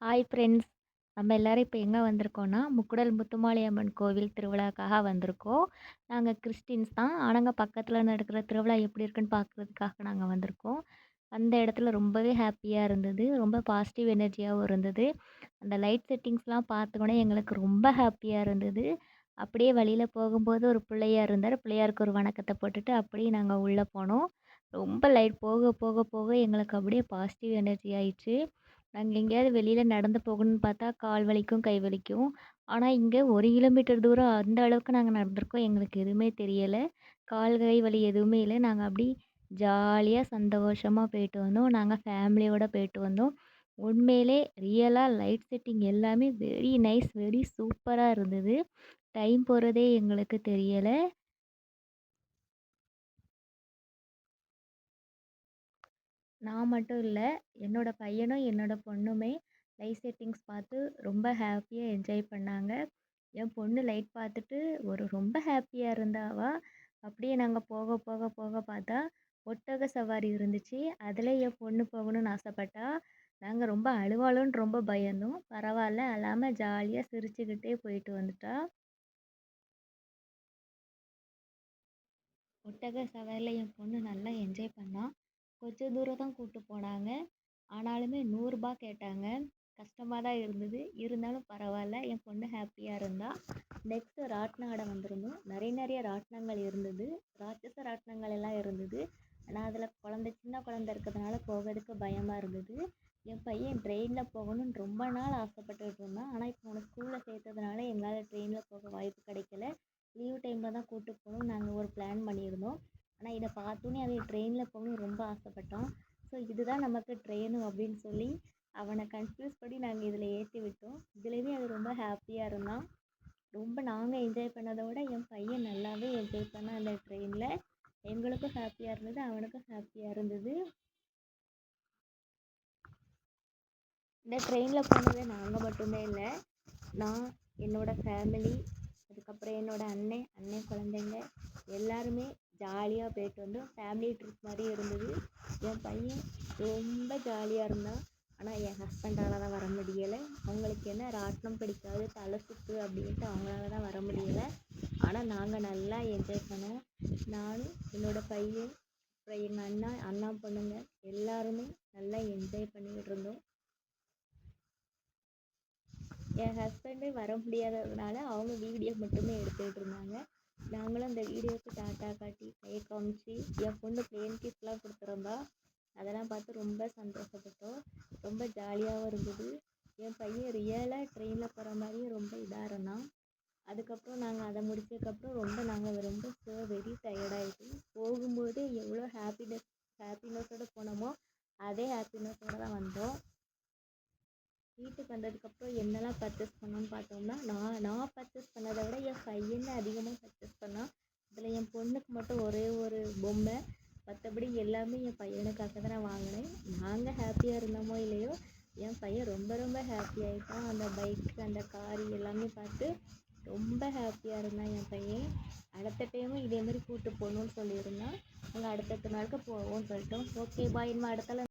Hi friends. நம்ம எல்லாரும் இப்போ எங்கே வந்திருக்கோம்னா, முக்குடல் முத்துமாரியம்மன் கோவில் திருவிழாக்காக வந்திருக்கோம். நாங்கள் கிறிஸ்டின்ஸ் தான். ஆனாங்க பக்கத்தில் நடக்கிற திருவிழா எப்படி இருக்குன்னு பார்க்குறதுக்காக நாங்கள் வந்திருக்கோம். அந்த இடத்துல ரொம்பவே ஹாப்பியாக இருந்தது. ரொம்ப பாசிட்டிவ் எனர்ஜியாகவும் இருந்தது. அந்த லைட் செட்டிங்ஸ்லாம் பார்த்தோன்னே எங்களுக்கு ரொம்ப ஹாப்பியாக இருந்தது. அப்படியே வழியில் போகும்போது ஒரு பிள்ளையார் இருந்தார். பிள்ளையாருக்கு ஒரு வணக்கத்தை போட்டுட்டு அப்படியே நாங்கள் உள்ளே போனோம். ரொம்ப லைட் போக போக போக எங்களுக்கு அப்படியே பாசிட்டிவ் எனர்ஜி ஆயிடுச்சு. நாங்க எங்கேயாவது வெளியில நடந்து போகணும்னு பார்த்தா, கால் வலிக்கும், கை வலிக்கும். ஆனா, இங்க 1 கிலோமீட்டர் தூரம் அந்த அளவுக்கு நாங்க நடந்திருக்கோம். எங்களுக்கு எதுவுமே தெரியல. கால், கை வலி எதுவுமே இல்ல. நாங்க அப்படி ஜாலியா, சந்தோஷமா போயிட்டு வந்தோம். நாங்க ஃபேமிலியோட போயிட்டு வந்தோம். உண்மையிலே ரியலா லைட் செட்டிங் எல்லாமே வெரி நைஸ், வெரி சூப்பரா இருந்தது. டைம் போறதே எங்களுக்கு தெரியல. நான் மட்டும் இல்ல, என்னோட பையனும், என்னோட பொண்ணுமே லைட் செட்டிங்ஸ் பார்த்து ரொம்ப ஹாப்பியா என்ஜாய் பண்ணாங்க. என் பொண்ணு லைட் பார்த்துட்டு ரொம்ப ஹாப்பியா இருந்தா அவ. அப்படியே நாங்க போக போக போக பார்த்தா, ஒட்டக சவாரி இருந்துச்சு. அதில என் பொண்ணு போகணும்னு ஆசைப்பட்டா. நாங்க ரொம்ப அழுவாளோன்னு ரொம்ப பயந்தோம். பரவால்ல அழாம ஜாலியா சிரிச்சுக்கிட்டே போயிட்டு வந்துட்டா. ஒட்டக சவாரில என் பொண்ணு நல்லா என்ஜாய் பண்ணா. கொஞ்சம் தூரம் தான் கூட்டு போனாங்க. ஆனாலுமே ரூ. 100 கேட்டாங்க. கஷ்டமா தான் இருந்தது. இருந்தாலும் பரவால்ல. என் பொண்ணு ஹாப்பியா இருந்தா. நெக்ஸ்ட்டு ராட்டினம் ஆட வந்திருந்தோம். நெறைய நெறைய ராட்டினங்கள் இருந்தது. ராட்சச ராட்டினங்கள் எல்லாம் இருந்தது. ஆனா அதில சின்ன குழந்தை இருக்கிறதுனால போகறதுக்கு பயமா இருந்தது. என் பையன் ட்ரெயின்ல போகணும்னு ரொம்ப நாள் ஆசைப்பட்டுட்டு இருந்தான். ஆனா இப்போ அவன ஸ்கூல்ல சேர்த்ததுனால எங்களால ட்ரெயின்ல போக வாய்ப்பு கிடைக்கல. லீவ் டைமில் தான் கூட்டு போகணும்னு நாங்கள் ஒரு பிளான் பண்ணியிருந்தோம். ஆனால் இதை பார்த்தோன்னே அவன் ட்ரெயினில் போகணும்னு ரொம்ப ஆசைப்பட்டான். ஸோ இதுதான் நமக்கு ட்ரெயின் அப்படின்னு சொல்லி அவனை கன்ஃப்யூஸ் பண்ணி நாங்கள் இதில் ஏற்றி விட்டோம். இதுலேயுமே அது ரொம்ப ஹாப்பியாக இருந்தான். ரொம்ப நாங்கள் என்ஜாய் பண்ணதை விட என் பையன் நல்லாவே என்ஜாய் பண்ணான் அந்த ட்ரெயினில். எங்களுக்கும் ஹாப்பியாக இருந்தது, அவனுக்கும் ஹாப்பியாக இருந்தது. இந்த ட்ரெயினில் போனது நாங்கள் மட்டுமே இல்லை, நான், என்னோடய ஃபேமிலி, அதுக்கப்புறம் என்னோடய அண்ணன் குழந்தைங்க எல்லாருமே ஜாலியாக போயிட்டு வந்தோம். ஃபேமிலி ட்ரிப் மாதிரி இருந்தது. என் பையன் ரொம்ப ஜாலியாக இருந்தான். ஆனால் என் ஹஸ்பண்டால் தான் வர முடியலை. அவங்களுக்கு என்ன ராட்டினம் பிடிக்காது, தலை சுற்று அப்படின்ட்டு அவங்களால தான் வர முடியலை. ஆனால் நாங்கள் நல்லா என்ஜாய் பண்ணோம். நானும், என்னோடய பையன், அப்புறம் எங்கள் அண்ணா பொண்ணுங்க எல்லாருமே நல்லா என்ஜாய் பண்ணிக்கிட்டு இருந்தோம். என் ஹஸ்பண்டு வர முடியாததுனால அவங்க வீடியோ மட்டுமே எடுத்துக்கிட்டு இருந்தாங்க. நாங்களும் அந்த வீடியோவுக்கு டாட்டா காட்டி கையை காமிச்சு என் பொண்ணு ப்ளேன் கிஸ்லாம் கொடுத்துருந்தா. அதெல்லாம் பார்த்து ரொம்ப சந்தோஷப்பட்டோம். ரொம்ப ஜாலியாகவும் இருந்தது. என் பையன் ரியலாக ட்ரெயினில் போகிற மாதிரியே ரொம்ப இதாக இருந்தான். அதுக்கப்புறம் நாங்கள் அதை முடிச்சதுக்கப்புறம் நாங்கள் ரொம்ப வெரி டயர்டாகிட்டோம். போகும்போது எவ்வளோ ஹாப்பினஸோடு போனோமோ அதே ஹாப்பினஸோடு தான் வந்தோம். வீட்டுக்கு வந்ததுக்கப்புறம் என்னெல்லாம் பர்ச்சேஸ் பண்ணோன்னு பார்த்தோம்னா, நான் பர்ச்சேஸ் பண்ணதை விட என் பையன் அதிகமாக பர்ச்சேஸ் பண்ணான். அதில் என் பொண்ணுக்கு மட்டும் ஒரே ஒரு பொம்மை. மற்றபடி எல்லாமே என் பையனுக்காக தான் நான் வாங்கினேன். நாங்கள் ஹாப்பியாக இருந்தோமோ இல்லையோ, என் பையன் ரொம்ப ரொம்ப ஹாப்பி ஆகிட்டான். அந்த பைக்கு, அந்த காரு எல்லாமே பார்த்து ரொம்ப ஹாப்பியாக இருந்தான் என் பையன். அடுத்த டைமும் இதே மாதிரி கூப்பிட்டு போகணுன்னு சொல்லியிருந்தான். நாங்கள் அடுத்தடுத்த நாளுக்கு போவோம்னு சொல்லிட்டோம். ஓகே பாய், இனிமே அடுத்தால